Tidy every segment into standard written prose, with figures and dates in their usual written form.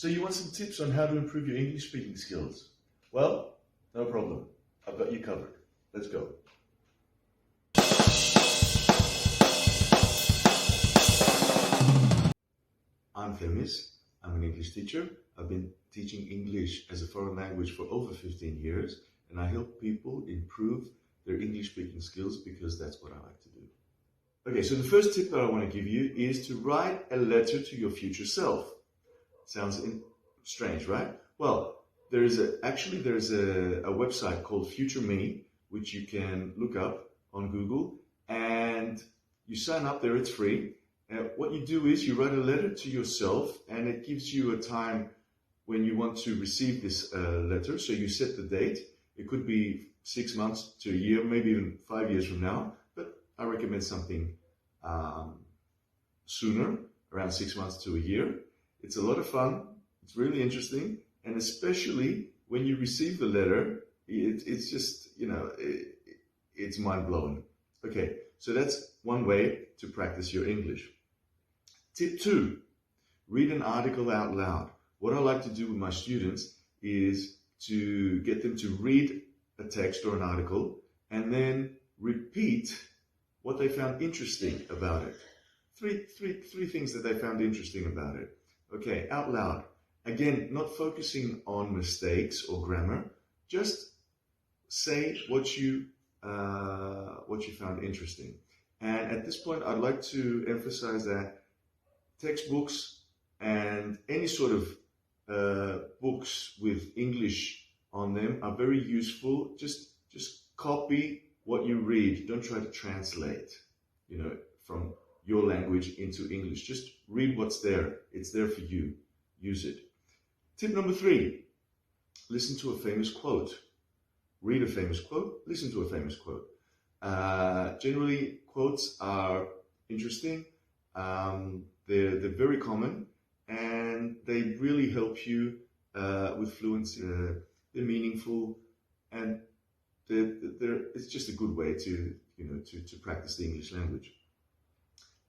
So you want some tips on how to improve your English speaking skills? Well, no problem. I've got you covered. Let's go. I'm Themis. I'm an English teacher. I've been teaching English as a foreign language for over 15 years, and I help people improve their English speaking skills because that's what I like to do. Okay, so the first tip that I want to give you is to write a letter to your future self. Sounds strange, right? Well, there's a website called Future Me, which you can look up on Google, and you sign up there. It's free. What you do is you write a letter to yourself, and it gives you a time when you want to receive this letter. So you set the date. It could be 6 months to a year, maybe even 5 years from now, but I recommend something sooner, around 6 months to a year. It's a lot of fun. It's really interesting. And especially when you receive the letter, it's just, it's mind-blowing. Okay, so that's one way to practice your English. Tip 2, read an article out loud. What I like to do with my students is to get them to read a text or an article and then repeat what they found interesting about it. Three things that they found interesting about it. Okay, out loud. Again, not focusing on mistakes or grammar. Just say what you found interesting. And at this point, I'd like to emphasize that textbooks and any sort of books with English on them are very useful. Just copy what you read. Don't try to translate, from your language into English. Just read what's there. It's there for you. Use it. Tip number 3, listen to a famous quote. Read a famous quote, listen to a famous quote. Generally, quotes are interesting. They're very common, and they really help you with fluency. They're meaningful, and it's just a good way to practice the English language.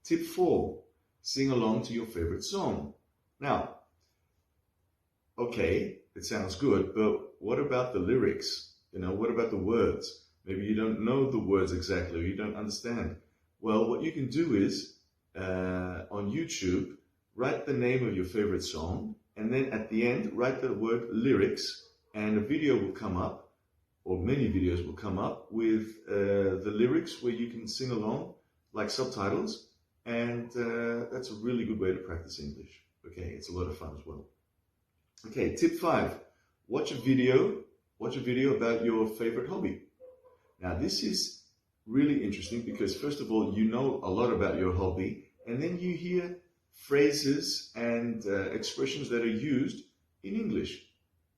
Tip 4, sing along to your favorite song. Now, okay, it sounds good, but what about the lyrics? What about the words? Maybe you don't know the words exactly, or you don't understand. Well, what you can do is, on YouTube, write the name of your favorite song, and then at the end, write the word lyrics, and a video will come up, or many videos will come up with the lyrics where you can sing along, like subtitles, and that's a really good way to practice English. Okay, it's a lot of fun as well. Okay, tip 5, watch a video about your favorite hobby. Now, this is really interesting because, first of all, you know a lot about your hobby, and then you hear phrases and expressions that are used in English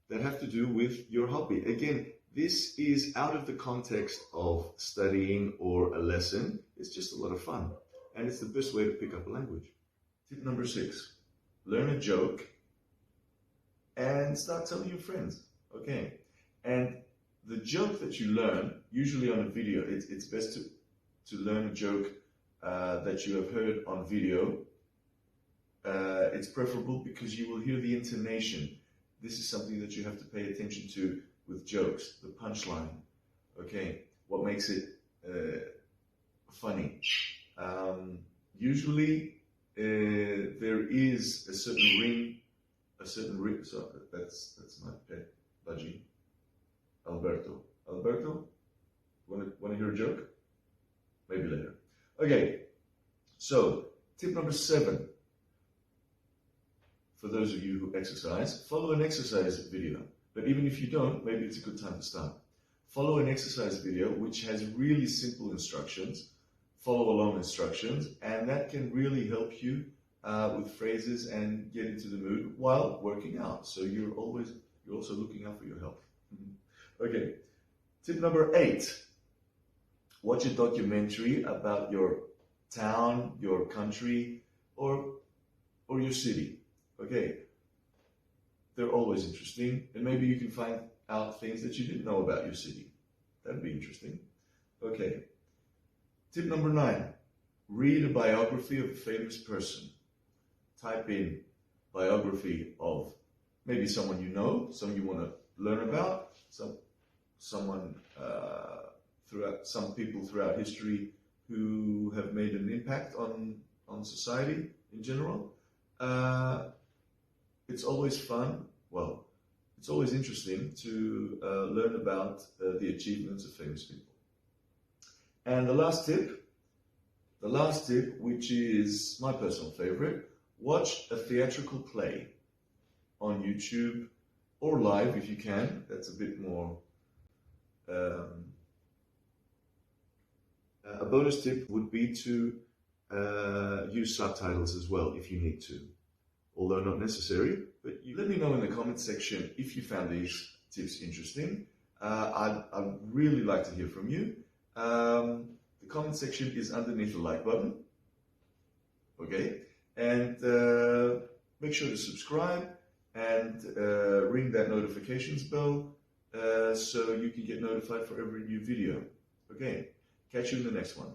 that have to do with your hobby. Again, this is out of the context of studying or a lesson. It's just a lot of fun, and it's the best way to pick up a language. Tip number 6, learn a joke and start telling your friends. Okay, and the joke that you learn, usually on a video, it's best to learn a joke that you have heard on video. It's preferable because you will hear the intonation. This is something that you have to pay attention to with jokes, the punchline. Okay, what makes it funny? Usually there is a certain ring. So that's my pet budgie, Alberto. Alberto, want to hear a joke? Maybe later. Okay, so tip number 7. For those of you who exercise, follow an exercise video. But even if you don't, maybe it's a good time to start. Follow an exercise video which has really simple instructions, follow along instructions, and that can really help you with phrases and get into the mood while working out. So you're also looking out for your health. Okay, tip number 8. Watch a documentary about your town, your country, or your city. Okay, they're always interesting, and maybe you can find out things that you didn't know about your city. That'd be interesting. Okay, tip number 9. Read a biography of a famous person. Type in biography of maybe someone you know, someone you want to learn about, someone some people throughout history who have made an impact on society in general. It's always fun. Well, it's always interesting to learn about the achievements of famous people. And the last tip, which is my personal favorite, watch a theatrical play on YouTube or live if you can. That's a bit more. A bonus tip would be to use subtitles as well if you need to, although not necessary. But you let me know in the comment section if you found these tips interesting. I'd really like to hear from you. The comment section is underneath the like button. Okay, and make sure to subscribe and ring that notifications bell so you can get notified for every new video. Okay, catch you in the next one.